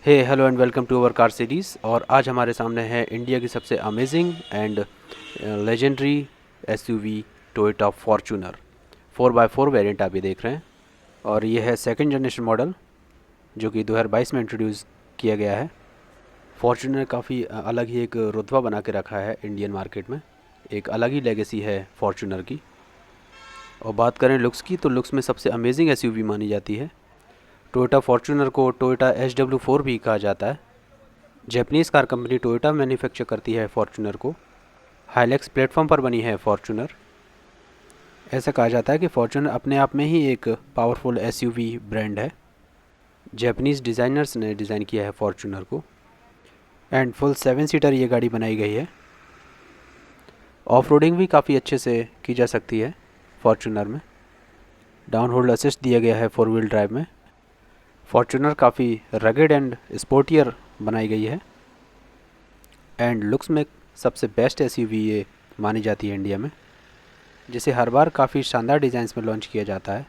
Hey hello and welcome to our car series. और आज हमारे सामने है इंडिया की सबसे amazing and legendary SUV Toyota Fortuner 4x4 variant आप ये देख रहे हैं। और ये है सेकंड जनरेशन मॉडल जो कि 2022 में इंट्रोड्यूस किया गया है। फॉर्च्यूनर काफ़ी अलग ही एक रुतबा बना के रखा है इंडियन मार्केट में। एक अलग ही लेगेसी है फॉर्च्यूनर की। और बात करें लुक्स की तो लुक्स में सबसे अमेजिंग एसयूवी मानी जाती है। टोयोटा फॉर्च्यूनर को टोयोटा HW4 भी कहा जाता है। Japanese car company Toyota manufacture करती है फॉर्च्यूनर को। हाइलैक्स प्लेटफॉर्म पर बनी है फॉर्च्यूनर। ऐसा कहा जाता है कि फॉर्च्यूनर अपने आप में ही एक पावरफुल एसयूवी ब्रांड है। जैपनीज़ डिज़ाइनर्स ने डिज़ाइन किया है फॉर्च्यूनर को। एंड फुल 7 सीटर ये गाड़ी बनाई गई है। ऑफ रोडिंग भी काफ़ी अच्छे से की जा सकती है फॉर्च्यूनर में। डाउन होल्ड असिस्ट दिया गया है 4 व्हील ड्राइव में। फॉर्च्यूनर काफ़ी रगेड एंड स्पोर्टियर बनाई गई है। एंड लुक्स में सबसे बेस्ट एसयूवी ये मानी जाती है इंडिया में, जिसे हर बार काफ़ी शानदार डिज़ाइंस में लॉन्च किया जाता है।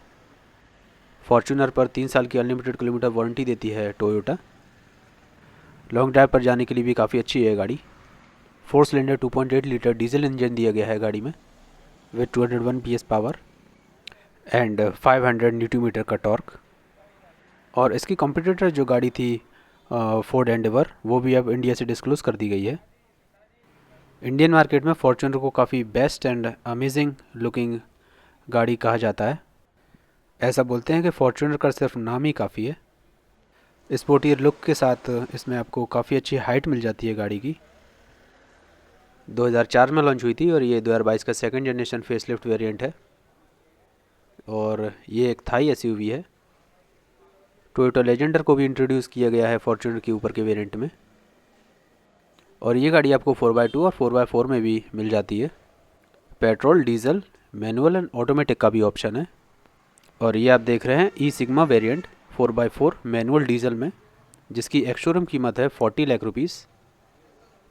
फॉर्च्यूनर पर 3 साल की अनलिमिटेड किलोमीटर वारंटी देती है टोयोटा। लॉन्ग ड्राइव पर जाने के लिए भी काफ़ी अच्छी है गाड़ी। 4 सिलेंडर 2.8 लीटर डीजल इंजन दिया गया है गाड़ी में with 201 PS power and 500 newton metre का टॉर्क। और इसकी कॉम्पिटिटर जो गाड़ी थी फोर्ड एंडेवर, वो भी अब इंडिया से डिस्क्लोज कर दी गई है। इंडियन मार्केट में फॉर्च्यूनर को काफ़ी बेस्ट एंड अमेजिंग लुकिंग गाड़ी कहा जाता है। ऐसा बोलते हैं कि फॉर्च्यूनर का सिर्फ नाम ही काफ़ी है। स्पोर्टियर लुक के साथ इसमें आपको काफ़ी अच्छी हाइट मिल जाती है गाड़ी की। 2004 में लॉन्च हुई थी और ये 2022 का सेकंड जनरेशन फेसलिफ्ट वेरिएंट है। और ये एक थाई एसयूवी है। टोयोटा लेजेंडर को भी इंट्रोड्यूस किया गया है फॉर्च्यूनर के ऊपर के वेरिएंट में। और ये गाड़ी आपको 4x2 और 4x4 में भी मिल जाती है। Petrol, diesel, manual and automatic का भी ऑप्शन है। और ये आप देख रहे हैं ई sigma variant 4x4 manual diesel में, जिसकी एक्स-शोरूम कीमत है 40 लाख रुपीज़।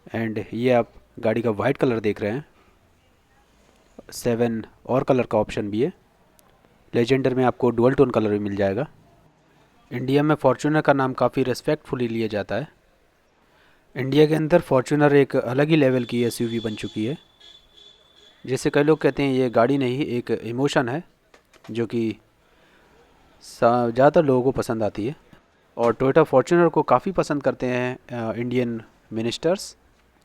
एंड ये आप गाड़ी का वाइट कलर देख रहे हैं। 7 और कलर का ऑप्शन भी है। लेजेंडर में आपको डुअल टोन कलर भी मिल जाएगा। इंडिया में फॉर्च्यूनर का नाम काफ़ी रिस्पेक्टफुली लिया जाता है। इंडिया के अंदर फॉर्च्यूनर एक अलग ही लेवल की एसयूवी बन चुकी है। जैसे कई लोग कहते हैं ये गाड़ी नहीं, एक इमोशन है जो कि ज़्यादातर लोगों को पसंद आती है। और टोयोटा फॉर्च्यूनर को काफ़ी पसंद करते हैं इंडियन मिनिस्टर्स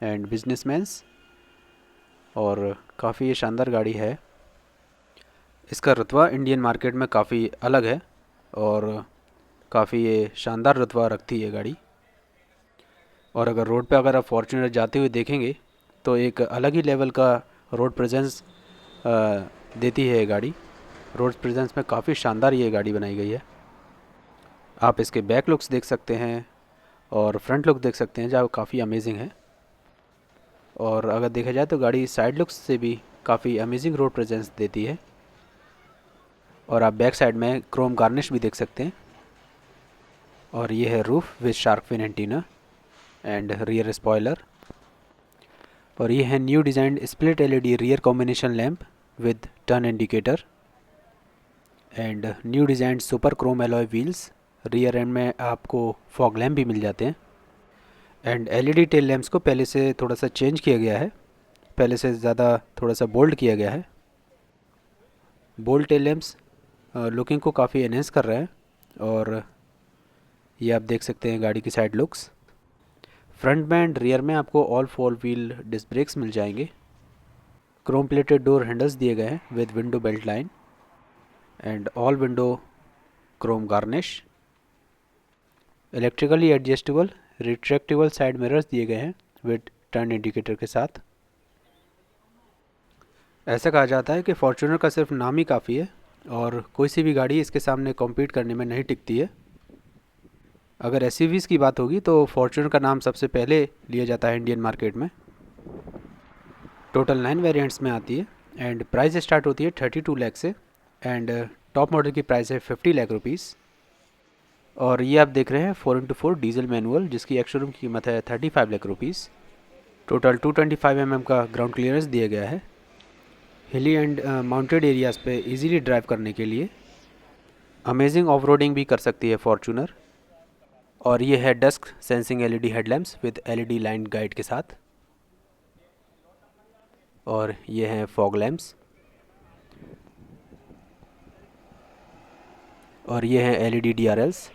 एंड बिजनेसमैन्स। और काफ़ी ये शानदार गाड़ी है। इसका रुतबा इंडियन मार्केट में काफ़ी अलग है और काफ़ी ये शानदार रुतबा रखती है गाड़ी। और अगर रोड पे अगर आप फॉर्च्यूनर जाते हुए देखेंगे तो एक अलग ही लेवल का रोड प्रेजेंस देती है ये गाड़ी। रोड प्रेजेंस में काफ़ी शानदार ये गाड़ी बनाई गई है। आप इसके बैक लुक्स देख सकते हैं और फ्रंट लुक देख सकते हैं जो काफ़ी अमेजिंग है। और अगर देखा जाए तो गाड़ी साइड लुक्स से भी काफ़ी अमेजिंग रोड प्रेजेंस देती है। और आप बैक साइड में क्रोम गार्निश भी देख सकते हैं। और ये है roof with shark fin antenna and rear spoiler. और ये है new designed split LED rear combination lamp with turn indicator and new designed super chrome alloy wheels. Rear end में आपको फॉग लैम्प भी मिल जाते हैं। एंड एलईडी टेल लैंप्स को पहले से थोड़ा सा चेंज किया गया है, पहले से ज़्यादा थोड़ा सा बोल्ड किया गया है। बोल्ड टेल लैंप्स लुकिंग को काफ़ी एनहेंस कर रहे हैं। और ये आप देख सकते हैं गाड़ी की साइड लुक्स। फ्रंट में एंड रियर में आपको ऑल 4 व्हील डिस्क ब्रेक्स मिल जाएंगे। क्रोम प्लेटेड डोर हैंडल्स दिए गए हैं with window belt line and all window Chrome garnish. Electrically adjustable retractable side mirrors दिए गए हैं विद टर्न इंडिकेटर के साथ। ऐसा कहा जाता है कि फॉर्च्यूनर का सिर्फ नाम ही काफ़ी है और कोई सी भी गाड़ी इसके सामने कॉम्पीट करने में नहीं टिकती है। अगर एसयूवीज़ की बात होगी तो फॉर्च्यूनर का नाम सबसे पहले लिया जाता है इंडियन मार्केट में। टोटल 9 वेरिएंट्स में आती है एंड प्राइस स्टार्ट होती है 32 लाख से एंड टॉप मॉडल की प्राइस है 50 लाख रुपीज़। और ये आप देख रहे हैं 4x4 डीजल मैनुअल, जिसकी एक्स-शोरूम की कीमत है 35 लाख रुपीज़। टोटल 225 mm का ग्राउंड क्लियरेंस दिया गया है। हिली एंड माउंटेड एरियाज़ पे इजीली ड्राइव करने के लिए अमेजिंग ऑफ रोडिंग भी कर सकती है फॉर्च्यूनर। और ये है dusk sensing LED headlamps with LED line guide के साथ। और ये हैं फॉग लैम्प्स। और ये हैं एलईडी डीआरएल्स।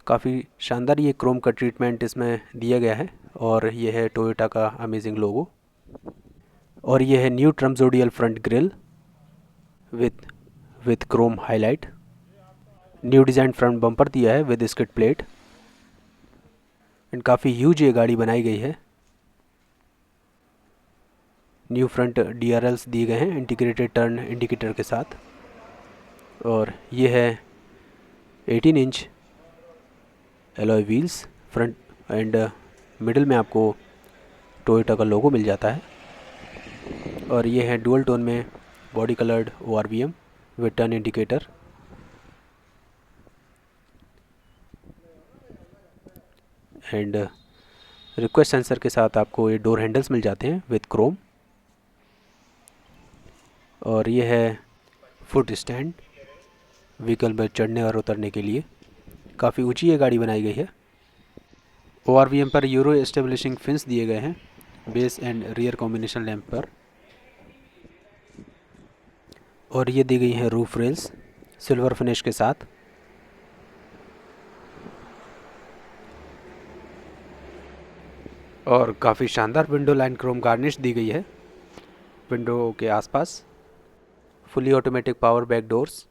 काफ़ी शानदार ये क्रोम का ट्रीटमेंट इसमें दिया गया है। और ये है टोयोटा का अमेजिंग लोगो। और ये है new trapezoidal front grille with chrome highlight. New design front bumper दिया है विद स्किड प्लेट। एंड काफ़ी ह्यूज ये गाड़ी बनाई गई है। न्यू फ्रंट डीआरएल्स दिए गए हैं इंटीग्रेटेड टर्न इंडिकेटर के साथ। और ये है 18 inch alloy wheels front end middle में आपको टोयोटा का लोगो मिल जाता है। और ये है डुअल टोन में body coloured ORVM with turn indicator. And request sensor के साथ आपको ये डोर हैंडल्स मिल जाते हैं विद क्रोम। और ये है फुट स्टैंड व्हीकल में चढ़ने और उतरने के लिए। काफ़ी ऊंची ये गाड़ी बनाई गई है। ORVM पर यूरो एस्टेब्लिशिंग फिन्स दिए गए हैं base and rear combination lamp पर। और ये दी गई है रूफ रेल्स सिल्वर फिनिश के साथ। और काफ़ी शानदार विंडो लाइन क्रोम गार्निश दी गई है विंडो के आसपास। Fully automatic power back doors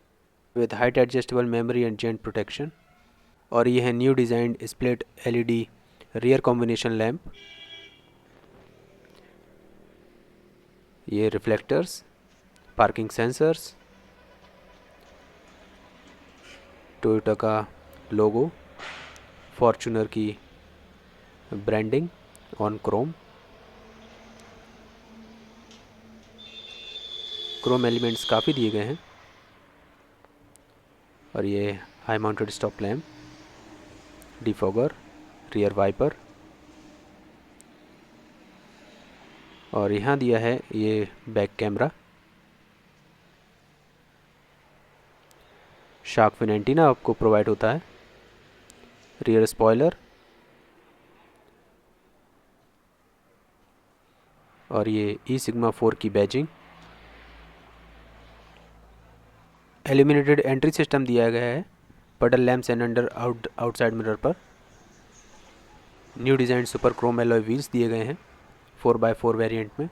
with height adjustable memory and gent protection. और ये है new designed split LED rear combination lamp. ये रिफ्लेक्टर्स, पार्किंग सेंसर्स, टोयोटा का लोगो, फॉर्च्यूनर की ब्रांडिंग ऑन क्रोम एलिमेंट्स काफ़ी दिए गए हैं। और ये high mounted stop lamp, defogger, rear wiper. और यहाँ दिया है ये back camera, shark fin antenna आपको प्रोवाइड होता है, रियर स्पॉइलर। और ये ई सिग्मा 4 की बैजिंग। एल्यूमिनेटेड एंट्री सिस्टम दिया गया है puddle lamps and under outside mirror पर। New design super chrome alloy wheels दिए गए हैं 4x4 वेरिएंट में।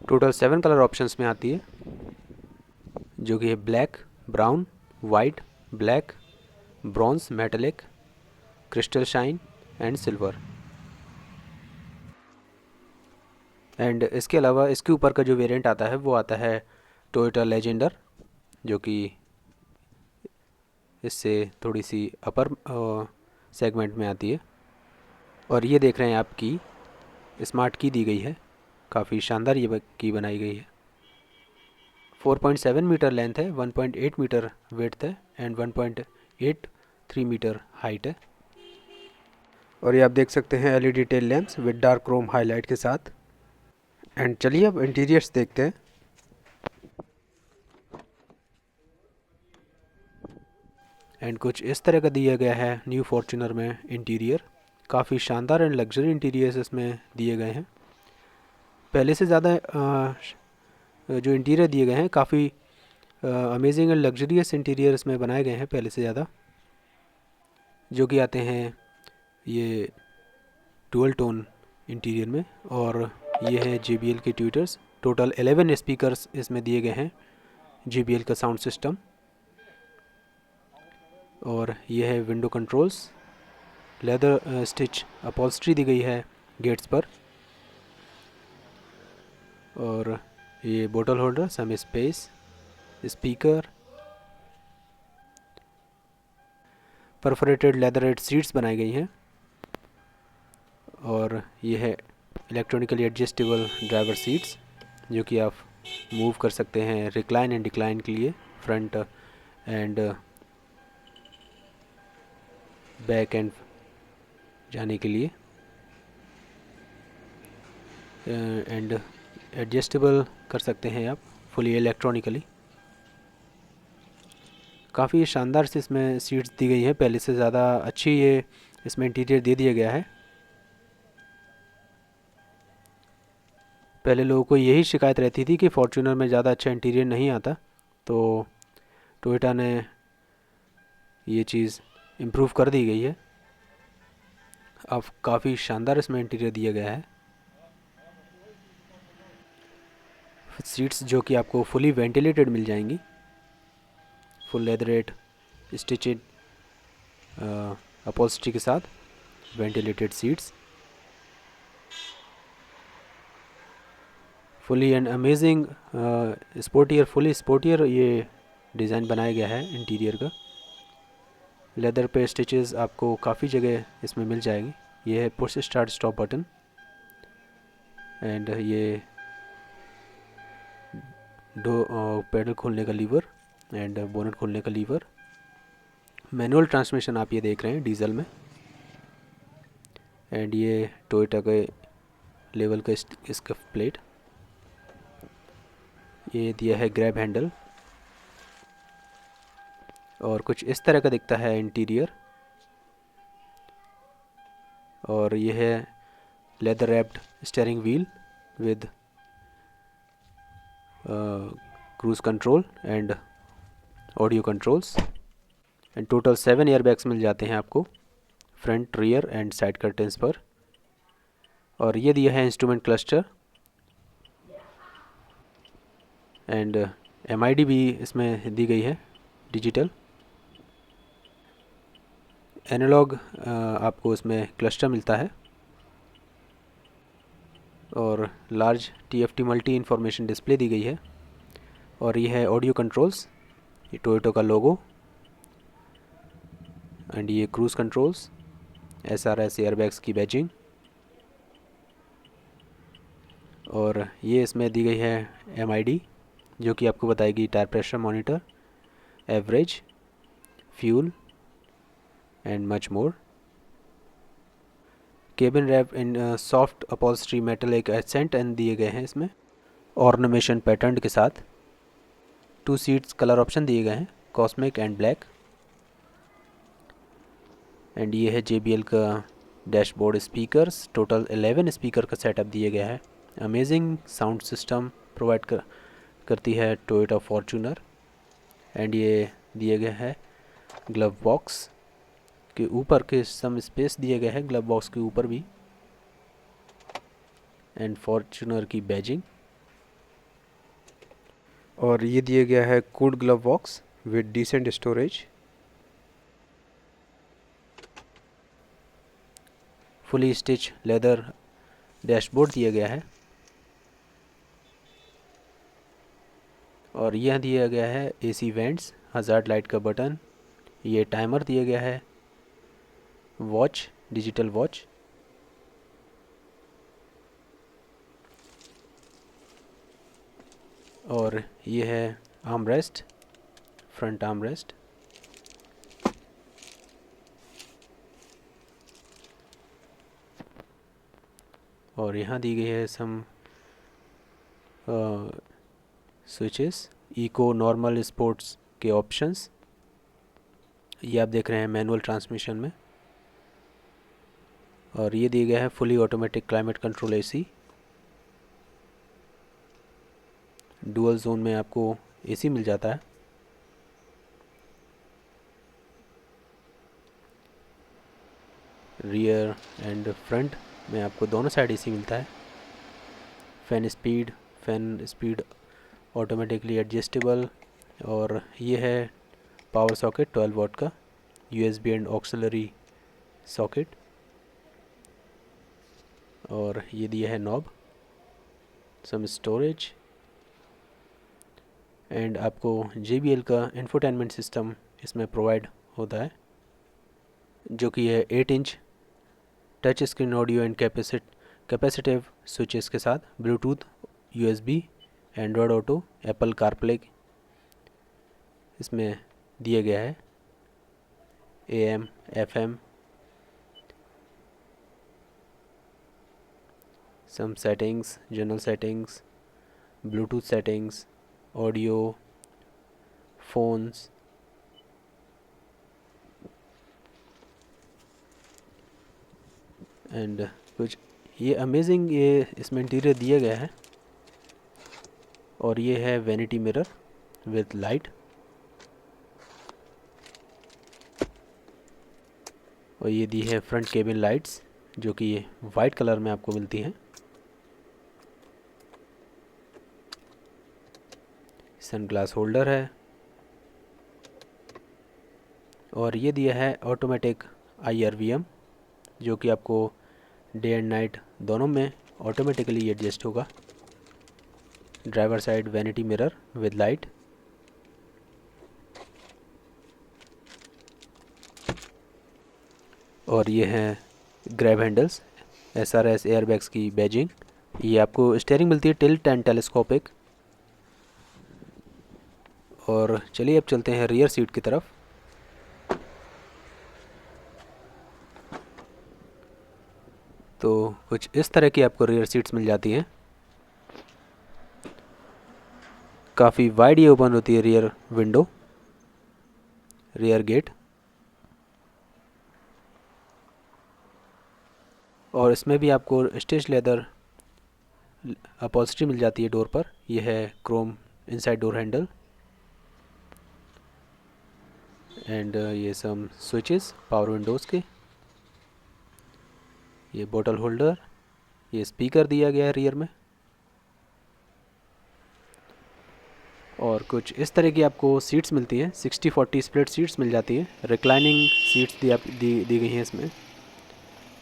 टोटल 7 कलर ऑप्शंस में आती है जो कि है black, brown, white, black, bronze, metallic, crystal shine and silver. And इसके अलावा इसके ऊपर का जो वेरिएंट आता है वो आता है टोयोटा लेजेंडर, जो कि इससे थोड़ी सी अपर सेगमेंट में आती है। और ये देख रहे हैं आप की स्मार्ट की दी गई है, काफ़ी शानदार ये की बनाई गई है। 4.7 मीटर लेंथ है, 1.8 मीटर विड्थ है एंड 1.83 मीटर हाइट है। और ये आप देख सकते हैं LED tail lamps with dark Chrome highlight के साथ। एंड चलिए अब इंटीरियर्स देखते हैं। एंड कुछ इस तरह का दिया गया है न्यू फॉर्च्यूनर में इंटीरियर। काफ़ी शानदार एंड लग्जरी इंटीरियर्स इसमें दिए गए हैं। पहले से ज़्यादा जो इंटीरियर दिए गए हैं काफ़ी अमेजिंग एंड लग्जरियस इंटीरियर इसमें बनाए गए हैं पहले से ज़्यादा, जो कि आते हैं ये डुअल टोन इंटीरियर में। और ये है JBL के ट्यूटर्स। टोटल 11 स्पीकर्स इसमें दिए गए हैं, JBL का साउंड सिस्टम। और ये है window controls, leather stitch upholstery दी गई है गेट्स पर। और ये बोतल holder, some space, speaker, perforated leather seats बनाई गई हैं। और ये है इलेक्ट्रॉनिकली एडजस्टेबल ड्राइवर सीट्स, जो कि आप मूव कर सकते हैं रिक्लाइन एंड डिक्लाइन के लिए, फ्रंट एंड बैक एंड जाने के लिए। एंड एडजस्टेबल कर सकते हैं आप फुली इलेक्ट्रॉनिकली। काफ़ी शानदार से इसमें सीट्स दी गई हैं, पहले से ज़्यादा अच्छी ये इसमें इंटीरियर दे दिया गया है। पहले लोगों को यही शिकायत रहती थी कि फॉर्च्यूनर में ज़्यादा अच्छा इंटीरियर नहीं आता, तो टोयोटा ने ये चीज़ इम्प्रूव कर दी गई है। अब काफ़ी शानदार इसमें इंटीरियर दिया गया है। सीट्स जो कि आपको फुली वेंटिलेटेड मिल जाएंगी, फुल लेदरेट स्टिचड अपॉल्स्ट्री के साथ ventilated seats. Fully and amazing sportier, fully sportier ये डिज़ाइन बनाया गया है इंटीरियर का। लेदर पे स्टिचेस आपको काफ़ी जगह इसमें मिल जाएगी। ये है push start stop button, and ये पैडल खोलने का लीवर एंड बोनट खोलने का लीवर। मैनुअल ट्रांसमिशन आप ये देख रहे हैं डीजल में, एंड ये टोयोटा के लेवल का इसका प्लेट। ये दिया है ग्रैब हैंडल, और कुछ इस तरह का दिखता है इंटीरियर। और ये है leather wrapped steering wheel with cruise control and audio controls, and total 7 airbags मिल जाते हैं आपको front, rear and side curtains पर। और ये दिया है इंस्ट्रूमेंट क्लस्टर, एंड MID भी इसमें दी गई है, डिजिटल एनालॉग आपको इसमें क्लस्टर मिलता है। और large TFT multi information display दी गई है। और ये है ऑडियो कंट्रोल्स, ये टोयोटो का लोगो, एंड ये क्रूज़ कंट्रोल्स, SRS एयरबैग्स की बैजिंग। और ये इसमें दी गई है MID, जो कि आपको बताएगी tyre pressure monitor, average, fuel and much more. Cabin wrap in soft upholstery metal एक एसेंट एंड दिए गए हैं इसमें ऑर्नामेशन पैटर्न के साथ। 2 सीट्स कलर ऑप्शन दिए गए हैं, कॉस्मिक एंड ब्लैक। एंड ये है JBL का डैशबोर्ड स्पीकर्स, टोटल 11 स्पीकर का सेटअप दिया गया है। अमेजिंग साउंड सिस्टम प्रोवाइड करती है टोयोटा फॉर्च्यूनर। एंड ये दिया गया है ग्लव बॉक्स के ऊपर के सम स्पेस दिया गया है ग्लव बॉक्स के ऊपर भी, एंड फॉर्च्यूनर की बैजिंग। और ये दिया गया है cooled glove box with decent storage. Fully stitch leather dashboard दिया गया है। और यह दिया गया है AC वेंट्स, हजार्ड लाइट का बटन, ये टाइमर दिया गया है, वॉच, डिजिटल वॉच। और ये है arm rest, front arm rest. और यहाँ दी गई है some switches, eco, normal, sports के ऑप्शंस। ये आप देख रहे हैं मैनुअल ट्रांसमिशन में। और ये दिया गया है fully automatic climate control AC। Dual zone में आपको AC मिल जाता है। रियर एंड फ्रंट में आपको दोनों साइड AC मिलता है। Fan speed automatically adjustable. और ये है पावर सॉकेट 12 वॉट का, USB एंड ऑक्सिलरी सॉकेट। और ये दिया है नॉब, सम स्टोरेज, एंड आपको JBL का इंफोटेनमेंट सिस्टम इसमें प्रोवाइड होता है, जो कि है 8 inch touch screen audio and capacitive switches के साथ, Bluetooth, USB, Android auto, Apple CarPlay इसमें दिया गया है, AM, FM, some settings, general settings, Bluetooth settings, audio, phones, and कुछ ये अमेजिंग ये इसमें इंटीरियर दिया गया है। और ये है वैनिटी मिरर विद लाइट, और ये दी है फ्रंट केबिन लाइट्स जो कि ये वाइट कलर में आपको मिलती हैं। सनग्लास होल्डर है, और ये दिया है ऑटोमेटिक IRVM जो कि आपको डे एंड नाइट दोनों में ऑटोमेटिकली एडजस्ट होगा। Driver side vanity mirror with light, और ये हैं ग्रैब हैंडल्स, SRS एयरबैग्स की बैजिंग। ये आपको स्टीयरिंग मिलती है टिल्ट एंड टेलीस्कोपिक। और चलिए अब चलते हैं रियर सीट की तरफ। तो कुछ इस तरह की आपको रियर सीट्स मिल जाती हैं। काफ़ी वाइड ये ओपन होती है रियर विंडो, रियर गेट, और इसमें भी आपको स्टिच लेदर अपॉल्स्ट्री मिल जाती है डोर पर। यह है Chrome inside door handle, and ये सम स्विचेस पावर विंडोज़ के, ये बोतल होल्डर, ये स्पीकर दिया गया है रियर में। और कुछ इस तरह की आपको सीट्स मिलती हैं, 60-40 स्प्लिट सीट्स मिल जाती हैं। रिक्लाइनिंग सीट्स दी गई हैं इसमें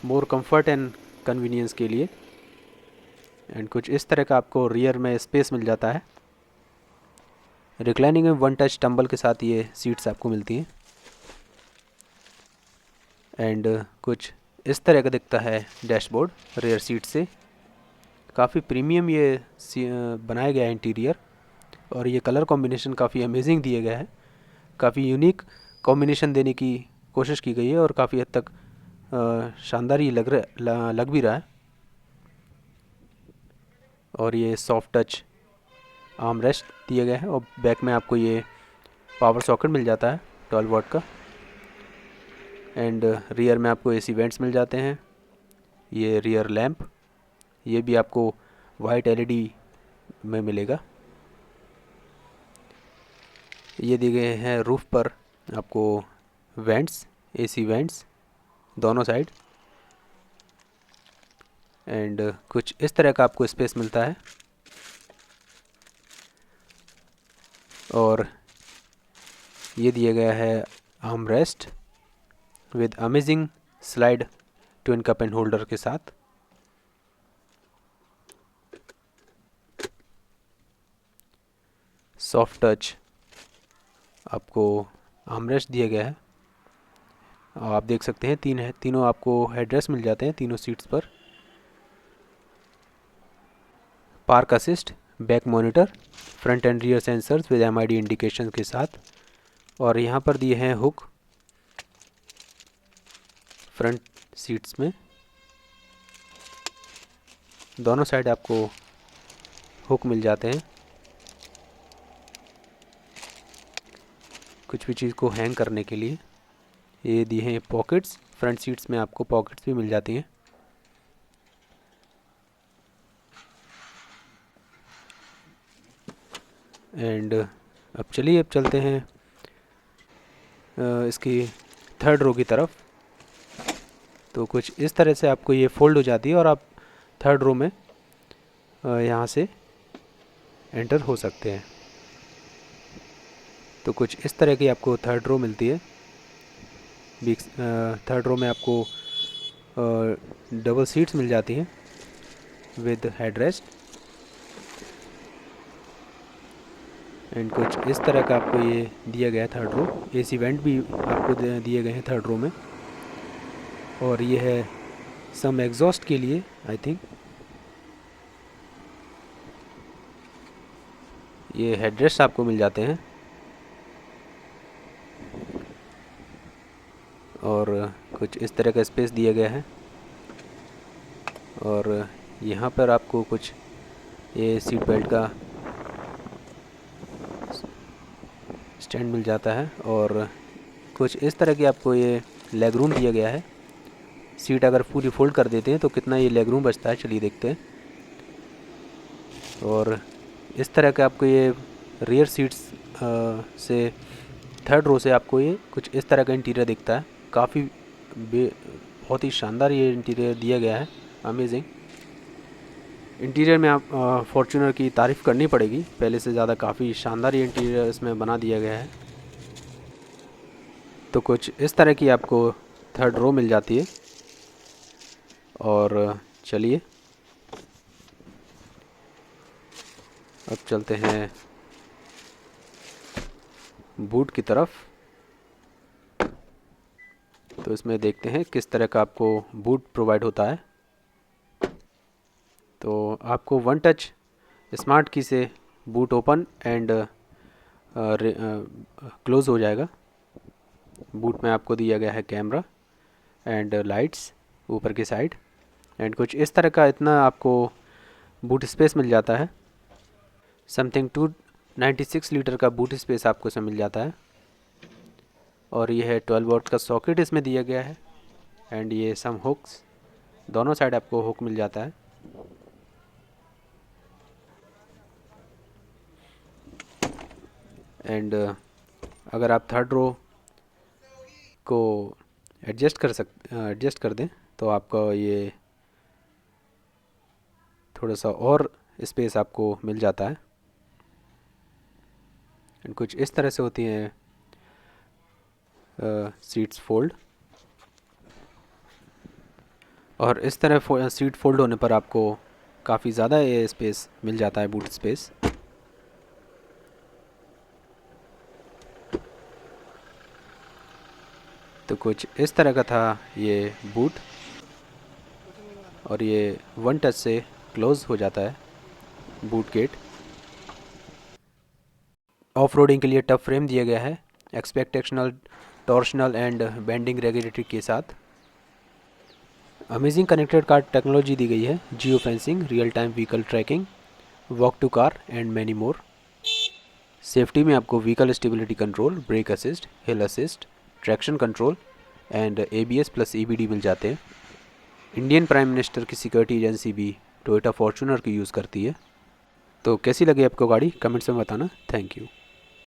मोर कंफर्ट एंड कन्वीनियंस के लिए। एंड कुछ इस तरह का आपको रियर में स्पेस मिल जाता है। रिक्लाइनिंग में 1 टच टंबल के साथ ये सीट्स आपको मिलती हैं। एंड कुछ इस तरह का दिखता है डैशबोर्ड रियर सीट से। काफ़ी प्रीमियम ये बनाया गया है इंटीरियर, और ये कलर कॉम्बिनेशन काफ़ी अमेजिंग दिया गया है। काफ़ी यूनिक कॉम्बिनेशन देने की कोशिश की गई है, और काफ़ी हद तक शानदार ये लग भी रहा है। और ये सॉफ्ट टच आर्म रेस्ट दिया गया है, और बैक में आपको ये पावर सॉकेट मिल जाता है 12 वॉट का। एंड रियर में आपको AC वेंट्स मिल जाते हैं। ये रियर लैंप, ये भी आपको वाइट LED में मिलेगा। ये दिए गए हैं रूफ पर आपको वेंट्स, AC वेंट्स दोनों साइड। एंड कुछ इस तरह का आपको स्पेस मिलता है। और ये दिया गया है arm rest with amazing slide twin cup and holder के साथ। सॉफ्ट टच आपको आर्मरेस्ट दिया गया है। आप देख सकते हैं तीनों आपको हेडरेस्ट मिल जाते हैं तीनों सीट्स पर। Park assist, back monitor, front end rear sensors with MID indication के साथ। और यहाँ पर दिए हैं हुक फ्रंट सीट्स में, दोनों साइड आपको हुक मिल जाते हैं कुछ भी चीज़ को हैंग करने के लिए। ये दिए हैं पॉकेट्स, फ्रंट सीट्स में आपको पॉकेट्स भी मिल जाती हैं। एंड अब चलते हैं इसकी थर्ड रो की तरफ। तो कुछ इस तरह से आपको ये फोल्ड हो जाती है, और आप थर्ड रो में यहाँ से एंटर हो सकते हैं। तो कुछ इस तरह की आपको थर्ड रो मिलती है। थर्ड रो में आपको डबल सीट्स मिल जाती हैं विद हेडरेस्ट। एंड कुछ इस तरह का आपको ये दिया गया है थर्ड रो। AC वेंट भी आपको दिए गए हैं थर्ड रो में। और ये है सम एग्जॉस्ट के लिए आई थिंक। ये हेडरेस्ट आपको मिल जाते हैं, और कुछ इस तरह का स्पेस दिया गया है। और यहाँ पर आपको कुछ ये सीट बेल्ट का स्टैंड मिल जाता है, और कुछ इस तरह की आपको ये लेग रूम दिया गया है सीट अगर पूरी फोल्ड कर देते हैं तो कितना ये लेग रूम बचता है, चलिए देखते हैं। और इस तरह का आपको ये रियर सीट्स से थर्ड रो से आपको ये कुछ इस तरह का इंटीरियर दिखता है। काफ़ी बहुत ही शानदार ये इंटीरियर दिया गया है, अमेजिंग इंटीरियर में। आप फॉर्च्यूनर की तारीफ़ करनी पड़ेगी, पहले से ज़्यादा काफ़ी शानदार ये इंटीरियर इसमें बना दिया गया है। तो कुछ इस तरह की आपको थर्ड रो मिल जाती है। और चलिए अब चलते हैं बूट की तरफ। तो इसमें देखते हैं किस तरह का आपको बूट प्रोवाइड होता है। तो आपको वन टच स्मार्ट की से बूट ओपन एंड क्लोज़ हो जाएगा। बूट में आपको दिया गया है कैमरा एंड लाइट्स ऊपर की साइड, एंड कुछ इस तरह का इतना आपको बूट स्पेस मिल जाता है। समथिंग 296 लीटर का बूट स्पेस आपको इसमें मिल जाता है। और ये है 12 वॉट का सॉकेट इसमें दिया गया है, एंड ये सम हुक्स, दोनों साइड आपको हुक मिल जाता है। एंड अगर आप थर्ड रो को एडजस्ट कर दें तो आपका ये थोड़ा सा और स्पेस आपको मिल जाता है। एंड कुछ इस तरह से होती हैं सीट्स फोल्ड। और इस तरह सीट फोल्ड होने पर आपको काफ़ी ज़्यादा ये स्पेस मिल जाता है, बूट स्पेस। तो कुछ इस तरह का था ये बूट, और ये वन टच से क्लोज़ हो जाता है बूट गेट। ऑफ रोडिंग के लिए टफ फ्रेम दिया गया है, exceptional torsional and bending regulatory के साथ। अमेजिंग कनेक्टेड कार टेक्नोलॉजी दी गई है, geo fencing, real time vehicle tracking, walk to car and many more. Safety में आपको vehicle stability control, brake assist, hill assist, traction control and ABS plus EBD मिल जाते हैं। इंडियन प्राइम मिनिस्टर की security agency भी Toyota Fortuner की use करती है। तो कैसी लगी आपको गाड़ी, कमेंट्स में बताना। Thank you.